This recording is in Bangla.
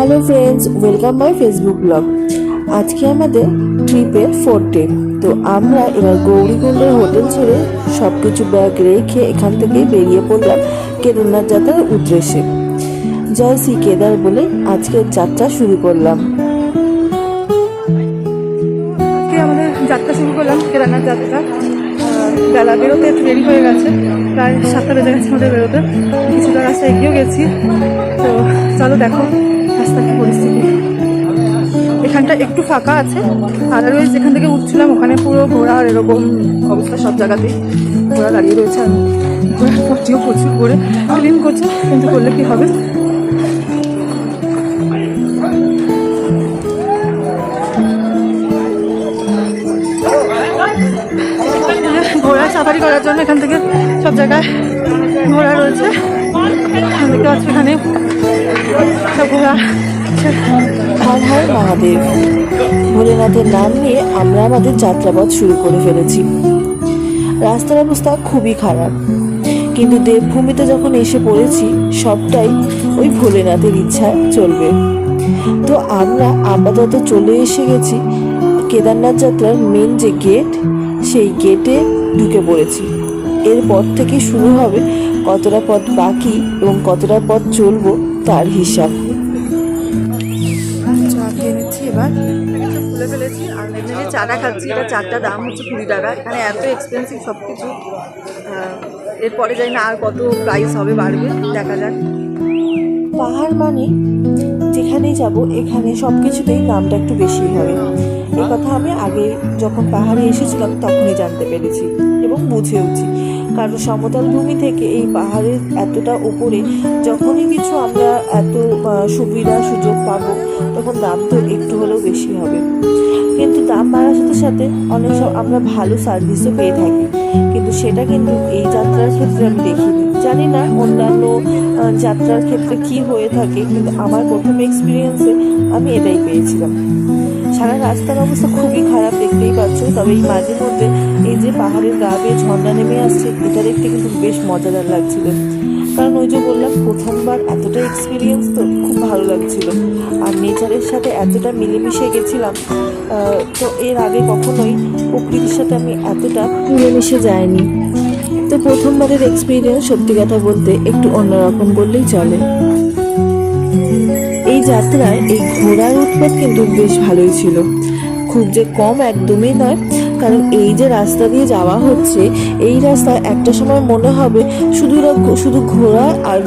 Hello friends, welcome my Facebook blog. আজকে আমাদের ট্রিপের 4th ডে। তো আমরা এবার গৌরীকুণ্ডের হোটেল ছেড়ে সব কিছু ব্যাগ রেখে এখান থেকে বেরিয়ে পড়লাম কেদারনাথ যাত্রার উদ্দেশ্যে। জয় শ্রী কেদার বলে আজকের যাত্রা শুরু করলাম। আজকে আমাদের যাত্রা শুরু করলাম, কেদারনাথ যাত্রা। বেলা বেরোতে একটু দেরি হয়ে গেছে, প্রায় 7টা বেজে গেছে আমাদের বেরোতে। কিছুটা রাস্তা এগিয়েও গেছি। তো চলো দেখো রাস্তার কি পরিস্থিতি। এখানটা একটু ফাঁকা আছে, আদারওয়াইজ যেখান থেকে উঠছিলাম ওখানে পুরো ঘোড়ার এরকম অবস্থা, সব জায়গাতেই ঘোড়া দাঁড়িয়ে রয়েছে। আমি ঘোড়ার পটিও প্রচুর করে ক্লিন করছে, কিন্তু করলে কি হবে। ঘোড়া সাফারি করার জন্য এখান থেকে সব জায়গায় ঘোড়া রয়েছে। দেখতে পাচ্ছি এখানে সব ঘোড়া। হর হর মহাদেব, ভোলেনাথের নাম নিয়ে আমরা আমাদের যাত্রাপথ শুরু করে ফেলেছি। রাস্তার অবস্থা খুবই খারাপ, কিন্তু দেবভূমিতে যখন এসে পড়েছি সবটাই ওই ভোলেনাথের ইচ্ছা চলবে। তো আমরা আপাতত চলে এসে গেছি কেদারনাথ যাত্রার মেন যে গেট, সেই গেটে ঢুকে পড়েছি। এরপর থেকে শুরু হবে কতটা পথ বাকি এবং কতটা পথ চলবো তার হিসাব। চা খেয়ে নিচ্ছি, এবার খুলে ফেলেছি আর এমনি চাটা খাচ্ছি। এটা চারটা দাম হচ্ছে 20 টাকা। এখানে এত এক্সপেন্সিভ সব কিছু। এরপরে যাই না আর কত প্রাইস হবে, বাড়বে, দেখা যাক। পাহাড় মানে যেখানেই যাব এখানে সব কিছুতেই দামটা একটু বেশি হবে। এই কথা আমি আগে যখন পাহাড়ে এসেছিলাম তখনই জানতে পেরেছি এবং বুঝেওছি। কারণ সমতল ভূমি থেকে এই পাহাড়ের এতটা উপরে যখনই কিছু আমরা এত সুবিধা সুযোগ পাবো তখন দাম তো একটু হলেও বেশি হবে। কিন্তু দাম বাড়ার সাথে সাথে অনেক সব আমরা ভালো সার্ভিসও পেয়ে থাকি, কিন্তু সেটা কিন্তু এই যাত্রার ক্ষেত্রে আমি দেখিনি। জানি না অন্যান্য যাত্রার ক্ষেত্রে কি হয়ে থাকে, কিন্তু আমার প্রথম এক্সপিরিয়েন্সে আমি এটাই পেয়েছিলাম। সারা রাস্তার অবস্থা খুবই খারাপ, দেখতেই পাচ্ছ। তবে এই মাঝে মধ্যে এই যে পাহাড়ের গা বেয়ে ঝর্ণা নেমে আসছে, এটা দেখতে কিন্তু বেশ মজাদার লাগছিল। কারণ ওই যে বললাম প্রথমবার এতটা এক্সপিরিয়েন্স, তো খুব ভালো লাগছিল। আর নেচারের সাথে এতটা মিলেমিশে গেছিলাম, তো এর আগে কখনোই প্রকৃতির সাথে আমি এতটা মিলেমিশে যাইনি। তো প্রথমবারের এক্সপিরিয়েন্স সত্যি কথা বলতে একটু অন্যরকম বললেই চলে। এই যাত্রায় এই ঘোড়ার উৎপাত কিন্তু বেশ ভালোই ছিল, খুব যে কম একদমই নয়। কারণ এই যে রাস্তা দিয়ে যাওয়া হচ্ছে, এই রাস্তায় একটা সময় মনে হবে শুধু ঘোড়া আর